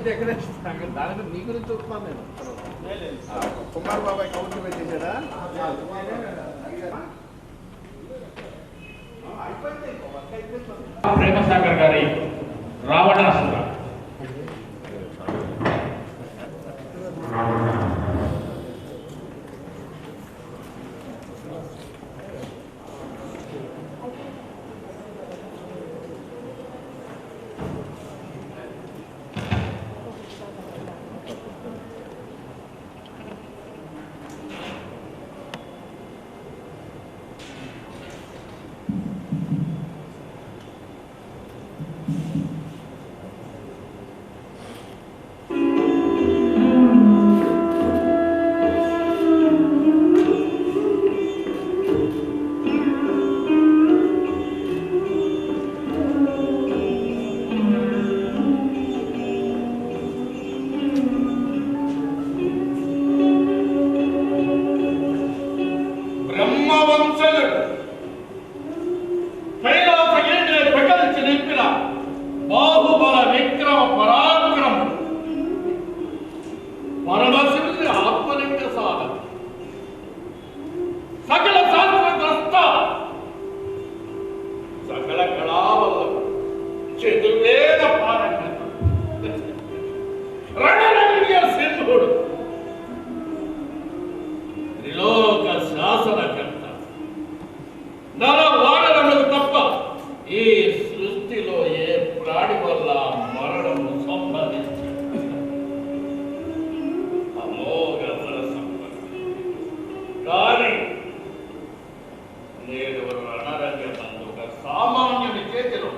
దాని మీ గురించి చూస్తున్నాను నేను. కుమార్ బాబాయ్ కౌంటర్ పెట్టేశాడా? ప్రేమసాగర్ గారి రావణాసుర బాహుబల విక్రమ పరాక్రమ పరమశివుని ఆత్మలింగ సాధన సకల శాస్త్రగ్రస్త సకల కళావల్ల చతుర్వేద పారంగత రణరంగ్య సింధుడు త్రిలోక శాసనకర్త నర వానరులకు తప్ప ఈ సృష్టిలో ఏ ప్రాణి వల్ల మరణము సంబంధించి అమోఘ బల సంపద. కానీ నేడు రణరంగమందు ఒక సామాన్యుని చేతిలో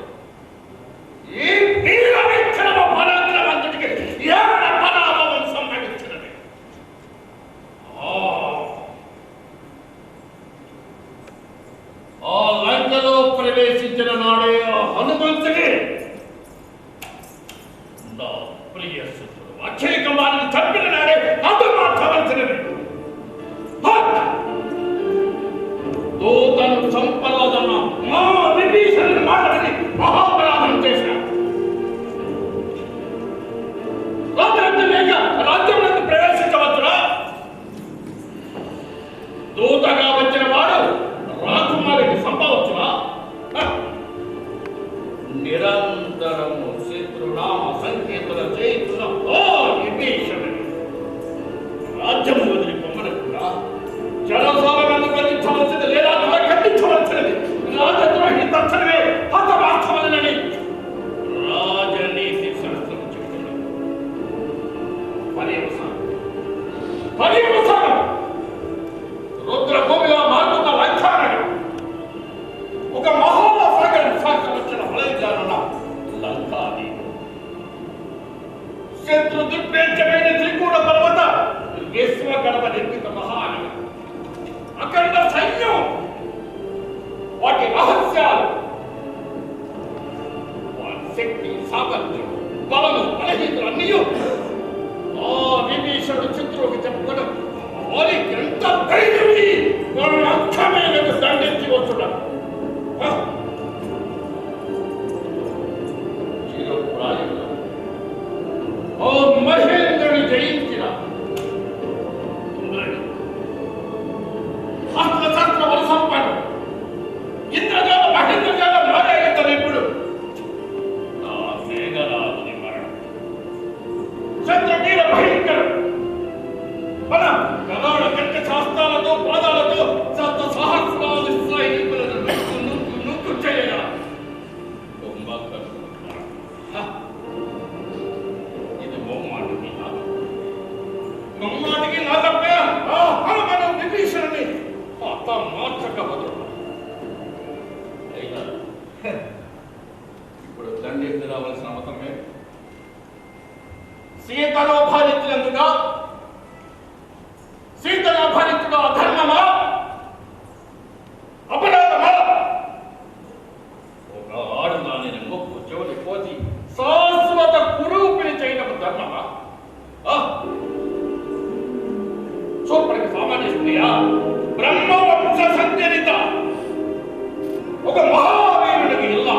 ఈ వీర విక్రమ పరాక్రమంతుడికి ఏడ పరాభవం సంభవించినది. ఆ లంకలో ప్రవేశించిన నాడే ఆ హనుమంతుని నా ప్రియ శత్రుడు అక్షయ కుమారుని చంపిన నాడే హనుమంతవలసినది. దూతను చంపరాదన్న మా విభీషణుని మాటని మహాపరాధం చేశాడు. రాజ్యంలోకి ప్రవేశించవచ్చునా? దూతగా వచ్చిన వాడు రాకుమారికి సంభవచ్చునా? నిరంతరము శత్రునామ సంకీర్తన చేస్తున్న ఓ విభీషణుని రాజ్యం వదిలి పొమ్మనకుండా జలసాలను బంధించవలసింది లేదా ఖండించవలసినది. రాజద్రోహి తక్షణమే హతమార్చవలనని రాజనీతి శాస్త్రం చెప్తున్నది. పర్యవసానం రుద్రభూమిగా మారుతున్న లంకానగరం ఒక మహాసాగరం సాగవచ్చిన ఫలించాలన్న లంకాది శత్రు దుర్భేద్యమైన త్రికూట పర్వత విశ్వగర్భ నిర్మిత మహానగరం. అఖండ సైన్యం, వాటి రహస్యాలు, వాటి శక్తి, సామర్థ్యం, బలము, బలహీనతలు అన్నీ ఆ విభీషణుడు శత్రువుకి చెప్పుకోవడం వారికి ఎంత ధైర్యం వాళ్ళు అర్థమైనది దండించి వచ్చున్నారు. చిరప్రాయంలో ఓ మహేంద్రుని జయించిన అస్త్రశస్త్ర బల సంపన్నుడు ఇంద్రజాల మహేంద్రజాల నారాయణ ఇప్పుడు నా మేఘరాజుని మరణం శత్రువీర భయంకరం. మన గదాడ కట్ట శాస్త్రాలతో పాదాలతో సప్త సహస్రాది సైనికులను నుక్కు చేయగా ఇది మొమ్మాటికి నా తప్పే. మనం విభీషణుని అత్త మార్చక వదలు. అయినా ఇప్పుడు దండెత్తి రావాల్సిన అవసరమే. సీతను అపహరించినందుగా సీతను అపహరించడం అధర్మమా, అపరాధమా? ఒక ఆడుదాని మొక్కు చెవులు కోసి శాశ్వత కురూపిని చేయడం ధర్మమా? చూపడికి సామాన్య స్త్రీయా? బ్రహ్మవంశ సంచరిత ఒక మహావీరుడికి ఇల్లా,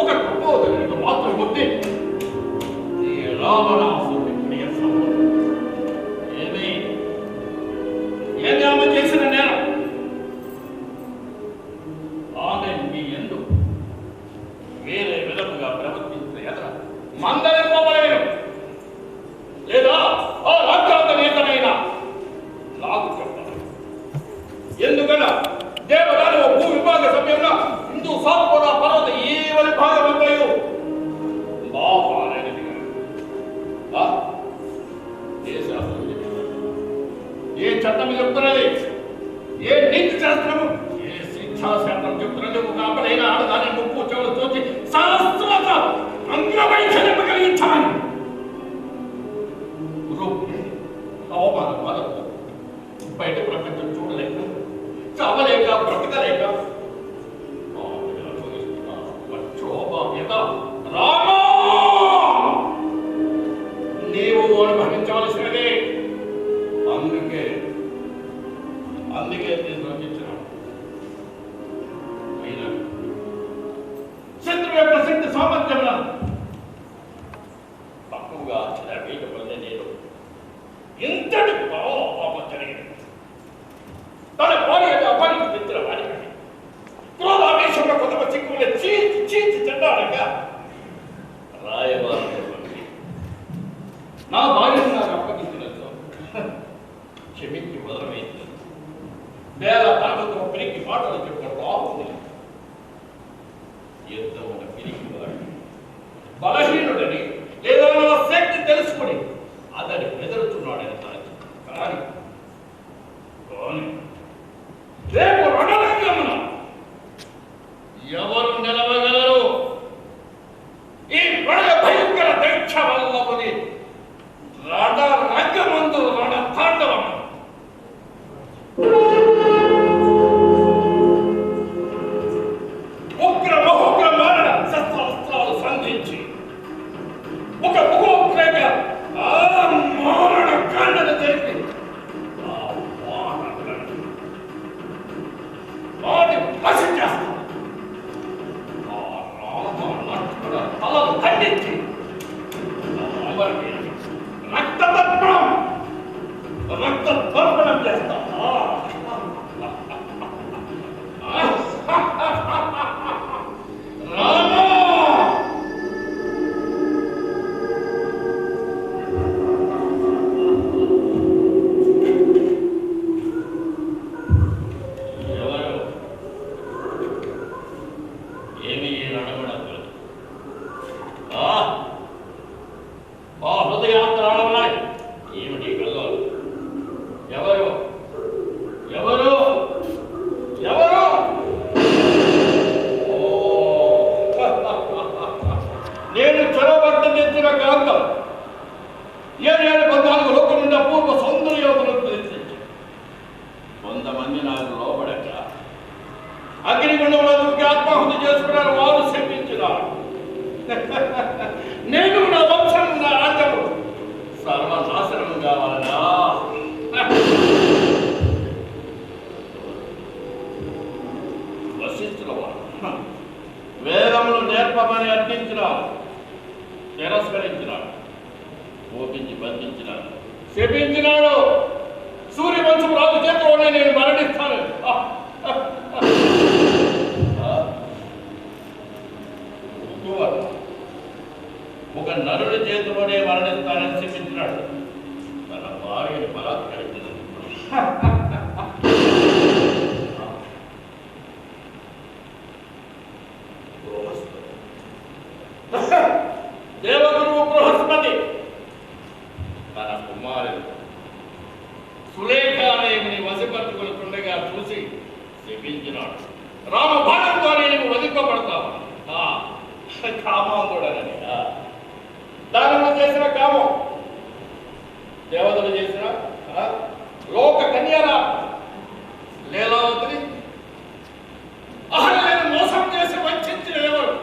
ఒక కపోతునికి మాతృబుద్ధి. రావణాసురుడి ప్రియ సహోదరుడు. ఏమి ఆమె చేసిన నేరం? ఆమె మీ ఎందు వేరే విధముగా ప్రవర్తించిన ఎదుర మందలింపబడేను, లేదా ఆ రాజ్యాంగ నేతనైనా నాకు చెప్పాలి. ఎందుకన్నా దేవదాని భూ విభాగ సమయంలో హిందూ సాత్పుర పర్వత ఈ వరి భాగమంతయు బాహానేది ఏ శాస్త్రం చెప్తున్నది? ఏ చట్టం చెప్తున్నది? ఏ నీతి శాస్త్రము, ఏ శిక్షాశాస్త్రం చెప్తున్నది? ఒక అప్పలైన ఆడదాని ముప్పు చెవులు తోచి శాస్త్రత అంగవైకల్యం కలిగించాలని అవమానం వరకు బయట ప్రపంచం చూడలేక, చవలేక, బ్రతకలేక రామా నీవు అనుభవించవలసినదే. అందుకే నేను రచించినాను. అయినా శత్రువు యొక్క శక్తి సామర్థ్యం తక్కువగా వేయకపోతే నేను ఇంతటి పాపం జరిగింది. తన భార్యగా అపరిచితుల వాడిని క్రోధావేశంలో కొంత చిక్కులు చీల్చి చీల్చి చెడ్డాడగా రాయబారి నా భార్యను నాకు అప్పగించినట్లు క్షమించి వదలవేయింది. వేల తరగతిలో పిరికి మాటలు చెప్పిన బాగుంది. ఎంతో ఉన్న పిరికి వాడు బలహీనుడని లేదా నా శక్తి తెలుసుకుని అతని బెదరుతున్నాడని తలచి కానీ రేపు రణరంగమున ఎవరు నిలవగలరు? ఈ ప్రళయ భయంకర దీక్ష వల్లముని రణరంగమందు రణతాండవం ఉగ్ర మహోగ్ర మారణ శస్త్రాస్త్రాలు సంధించి ఒక ముఖోగ్రగా ఆ మారణ కాండను జరిపి వాటి వశం చేస్తాం. తలను ఖండించి రక్త తర్పణం చేస్తాం. రామా నేను చొరబట్టి తెచ్చిన కాంతం 714 లోకం నుండి అపూర్వ సౌందర్యోతులను ప్రదర్శించి కొంతమంది నాకు లోపడక అగ్నిగుండంలో దూకి ఆత్మాహుతి చేసుకున్నారు. వారు శపించినారు. నేను నా వంశం నా రాజ్యము సర్వనాశనం కావాలనా? వశిష్ఠుల వారు వేదములు నేర్పమని అర్థించినారు, తిరస్కరించినాడు, ఓపించి బంధించినాడు, శపించినాడు. సూర్యవంశం రాజు చేతిలోనే నేను మరణిస్తాను. ఒక నరుడి చేతిలోనే మరణిస్తానని శపించినాడు. తన భార్యను బలాత్కరించినది. దేవగురువు బృహస్పతి తన కుమారుడు సులేఖాదేవిని వశపట్టుకుంటుండగా చూసి శపించినాడు. రామ భాగంతోనే నువ్వు వదిలిపబడతావు. కామాంతుడనని దానిలో చేసిన కామం, దేవతలు చేసిన లోక కన్యల లీలావతిని అహల్యను మోసం చేసి వంచిన ఎవరు?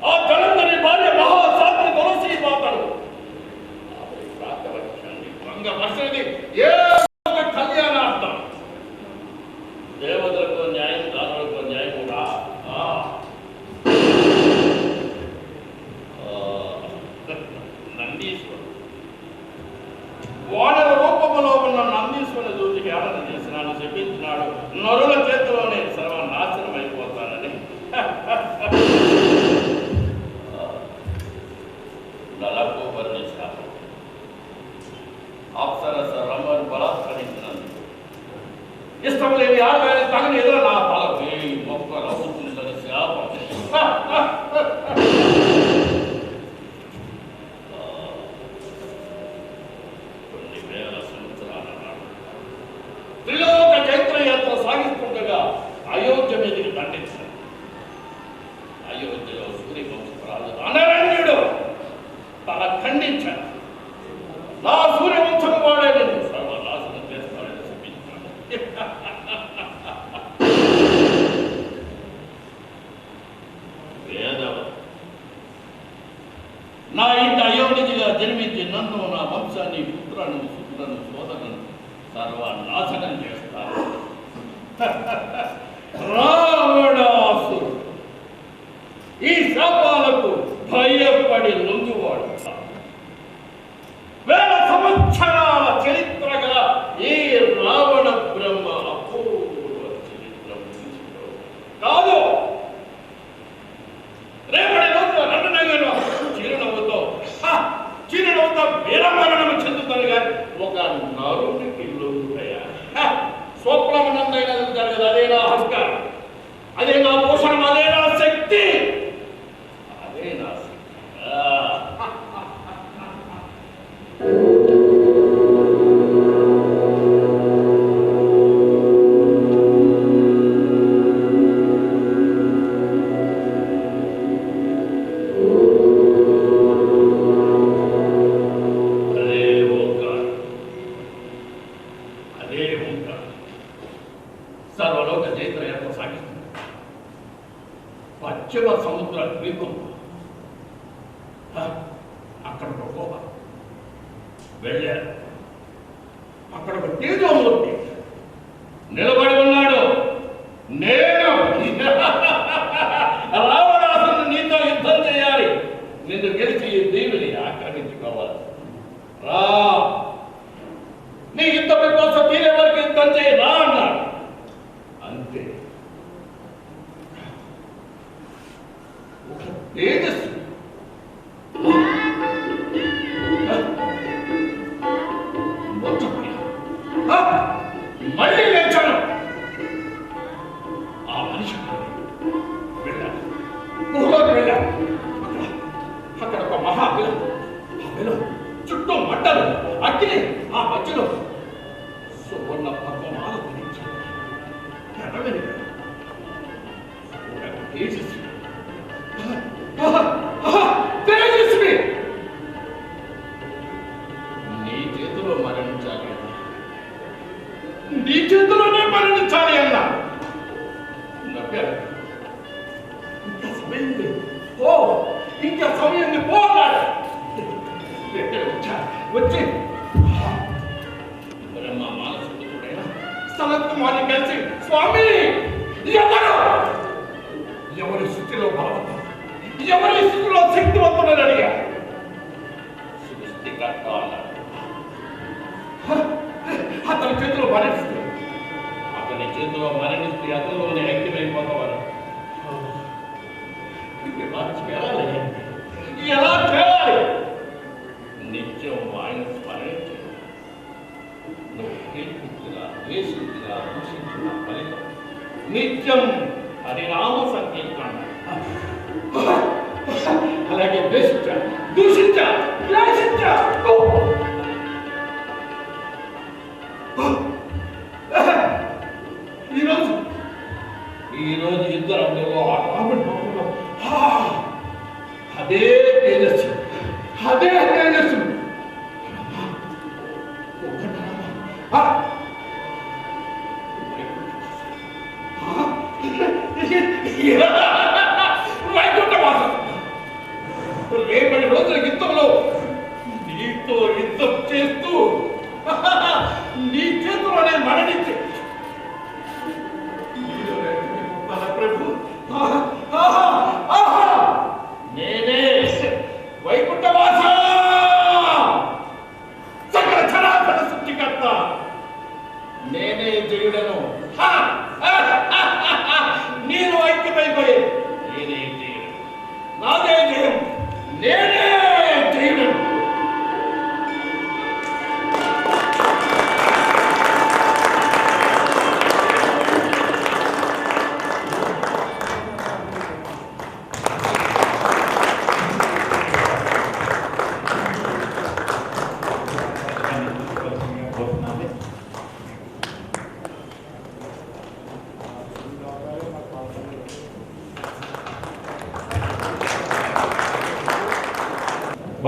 ఆ జలంధరి భార్య మహాసాత్రి తులసి మాతలు భంగపరిచినది ఏ కళ్యాణార్థం. దేవతలకు న్యాయం, దానులకు న్యాయం కూడా నందీశ్వరుడు. వానర రూపములో ఉన్న నందీశ్వరుని చూసి హేళన చేసినాడు, శపించినాడు. నరుల చేతిలోనే సర్వనాశనం అయిపోతానని నలకు వర్ణించారు. అప్సరస రమ్మను బలాత్కరించినందుకు ఇష్టం లేని ఆడవారి తగని ఎదురు నా తల వేయి మొక్కలు అవుతుందని శాపం. కొన్ని వేల సంవత్సరాల నాడు త్రిలోక చైత్రయాత్ర సాగిస్తుండగా అయోధ్య మీదకి దండించారు. అయోధ్యలో సూర్యవంశరాజు అనరణ్యుడు తల ఖండించాడు. నా సూర్యవంశం వాడే నేను సర్వనాశనం చేస్తానని చెప్పించాడు. వేదవ నా ఇంటి అయోనిజిగా జన్మించి నన్ను, నా వంశాన్ని, పుత్రను, సుతులను, సోదరులను సర్వనాశనం చేస్తాను. రావణాసురుడు ఈ శాపాలకు భయపడి లొంగివాడు. వేల సంవత్సరాల చరిత్రగా ఈ రావణ బ్రహ్మ అపూర్వ చరిత్ర కాదు. రేపటి రోజున రండనగర్లో చిరునవ్వుతో వీరమరణం చెందుతారు కానీ ఒక నరుడికి లొంగుతాయా? స్వప్నమనందైనా జరగదు. అదే నా అహంకారం, అదే నా పోషణం, అదే నా శక్తి, అదే నా శక్తి. సర్వలోక చైత్రయాత్ర సాగిస్తుంది. పశ్చిమ సముద్ర ద్వీపం అక్కడ గోవ వెళ్ళారు. అక్కడ ఒక తేజోమూర్తి నిలబడి ఉన్నాడు. నేను రావణాసురుడు నీతో యుద్ధం చేయాలి, నిన్ను గెలిచి ఈ దేవిని ఆక్రమించుకోవాలి. రా, నీ యుద్ధం కోసం తీరే వరకు యుద్ధం చేయి రా అన్నాడు. అంతే. ఒక తేజస్సు మళ్ళీ లేచాను. ఆ మనిషి వెళ్ళాను, గుహలోకి వెళ్ళాను. అక్కడ ఒక మహాబిలం, ఆ బిలం చుట్టూ మంటలు, అగ్ని, ఆ మధ్యలో సువర్ణ పద్మమాల గురించాను. తేజస్వి నీ చేతిలో మరణించాలి, నీ చేతిలోనే మరణించాలి అన్నా. ఇంకా సమయం ఓ ఇంకా సమయం పోన్నాడు. వచ్చి బ్రహ్మ మానసుడైన సనత్ కుమార్ని కలిసి, స్వామి ఎవరి స్థితిలో బలవంతం, ఎవరి స్థితిలో శక్తివంతులని అడిగా. సృష్టికర్త అన్నాడు. అతని చేతిలో మరణిస్తే, అతని చేతిలో మరణిస్తే అతనిలోనే ఐక్యమైపోతావారు. ఎలా చేయాలి? నిత్యం ఆయన స్మరించు. నువ్వు కీర్తించిన, ద్వేషించిన, దూషించిన ఫలితం నిత్యం హరినామ సంకీర్తన. అలాగే ద్వేషించా, దూషించా, ద్వేషించా. ఈరోజు ఇద్దరు అదే తేజస్సు, అదే తేజస్సు. వైకుంఠవాసం రేపటి రోజుల యుద్ధంలో నీతో యుద్ధం